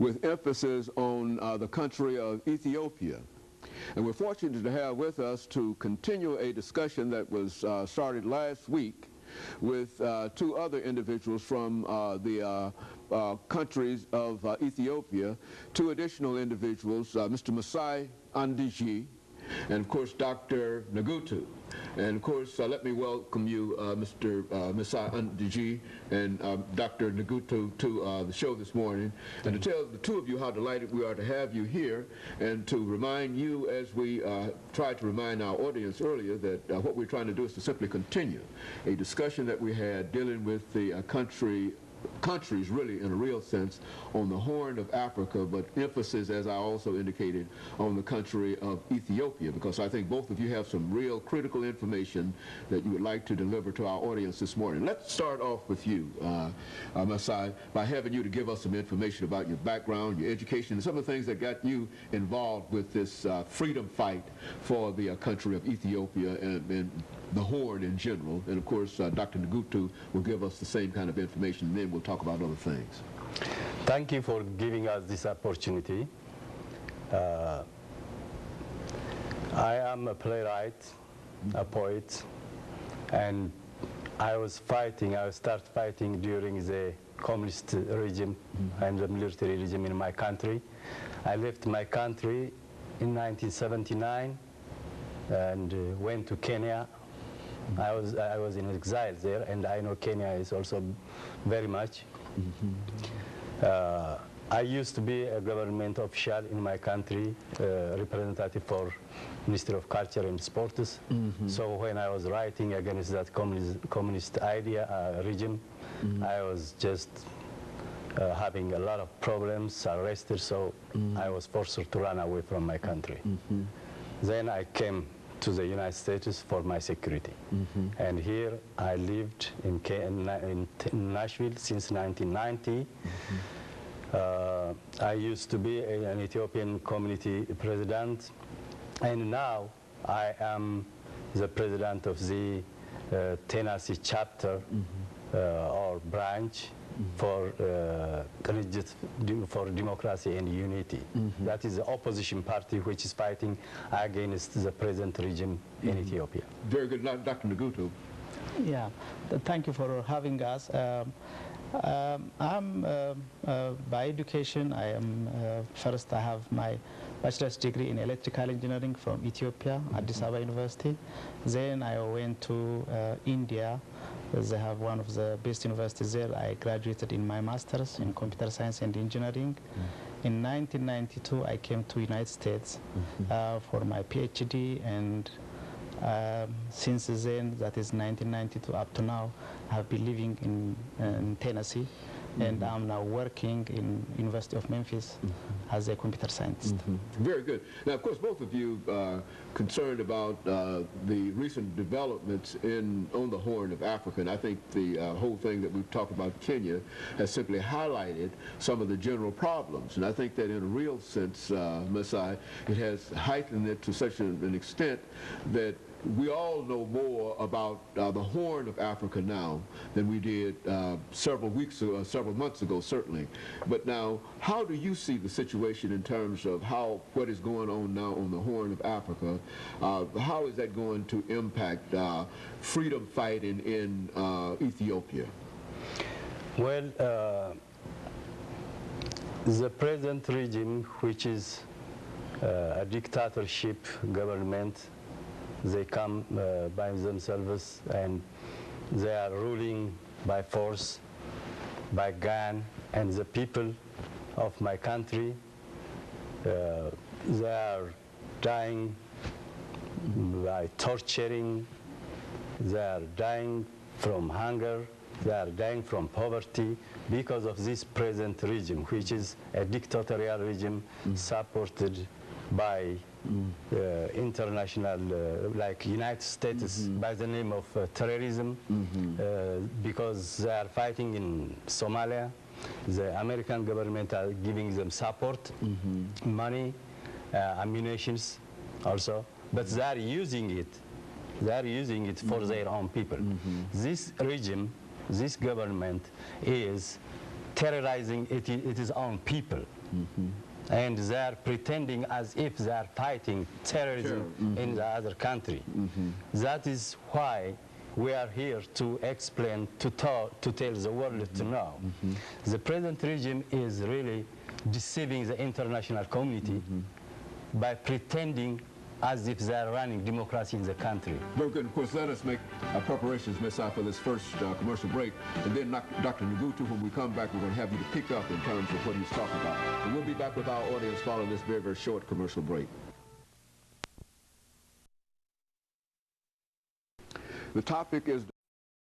with emphasis on the country of Ethiopia. And we're fortunate to have with us to continue a discussion that was started last week with two other individuals from the countries of Ethiopia, two additional individuals, Mr. MAndargie1, and of course Dr. ANagatu. And of course let me welcome you, Mr. MAndargie1 and Dr. ANagatu, to the show this morning, and to tell the two of you how delighted we are to have you here, and to remind you, as we tried to remind our audience earlier, that what we're trying to do is to simply continue a discussion that we had dealing with the countries really in a real sense on the Horn of Africa, but emphasis, as I also indicated, on the country of Ethiopia, because I think both of you have some real critical information that you would like to deliver to our audience this morning. Let's start off with you, Masai, by having you to give us some information about your background, your education, and some of the things that got you involved with this freedom fight for the country of Ethiopia and the Horn in general. And of course Dr. ANagatu will give us the same kind of information, and then we'll talk about other things. Thank you for giving us this opportunity. I am a playwright, a poet, and I started fighting during the communist regime and the military regime in my country. I left my country in 1979 and went to Kenya. I was in exile there, and I know Kenya is also very much. I used to be a government official in my country, representative for Ministry of Culture and Sports. So when I was writing against that communist idea, regime, I was just having a lot of problems, arrested, so I was forced to run away from my country. Then I came to the United States for my security. And here I lived in Nashville since 1990. I used to be an Ethiopian community president, and now I am the president of the Tennessee chapter or branch for democracy and unity. That is the opposition party which is fighting against the present regime in Ethiopia. Very good. Dr. ANagatu. Yeah, thank you for having us. I'm by education, I am first I have my bachelor's degree in electrical engineering from Ethiopia, Addis Ababa University. Then I went to India. They have one of the best universities there. I graduated in my master's in computer science and engineering. In 1992, I came to United States for my PhD, and since then, that is 1992 up to now, I have been living in Tennessee, and I'm now working in University of Memphis as a computer scientist. Very good. Now, of course, both of you are concerned about the recent developments on the Horn of Africa, and I think the whole thing that we've talked about Kenya has simply highlighted some of the general problems. And I think that in a real sense, Masai, it has heightened it to such an extent that we all know more about the Horn of Africa now than we did several months ago, certainly. But now, how do you see the situation in terms of what is going on now on the Horn of Africa? How is that going to impact freedom fighting in Ethiopia? Well, the present regime, which is a dictatorship government, they come by themselves, and they are ruling by force, by gun, and the people of my country, they are dying by torturing, they are dying from hunger, they are dying from poverty because of this present regime, which is a dictatorial regime supported by international, like United States, by the name of terrorism, because they are fighting in Somalia. The American government are giving them support, money, ammunitions also, but they are using it. They are using it for their own people. This regime, this government is terrorizing its own people. And they are pretending as if they are fighting terrorism in the other country. That is why we are here to explain, to tell the world to know. The present regime is really deceiving the international community by pretending as if they are running democracy in the country. Very good. Of course, let us make our preparations, Ms. for this first commercial break. And then Dr. Nagatu, when we come back, we're going to have you to pick up in terms of what he's talking about. And we'll be back with our audience following this very, very short commercial break. The topic is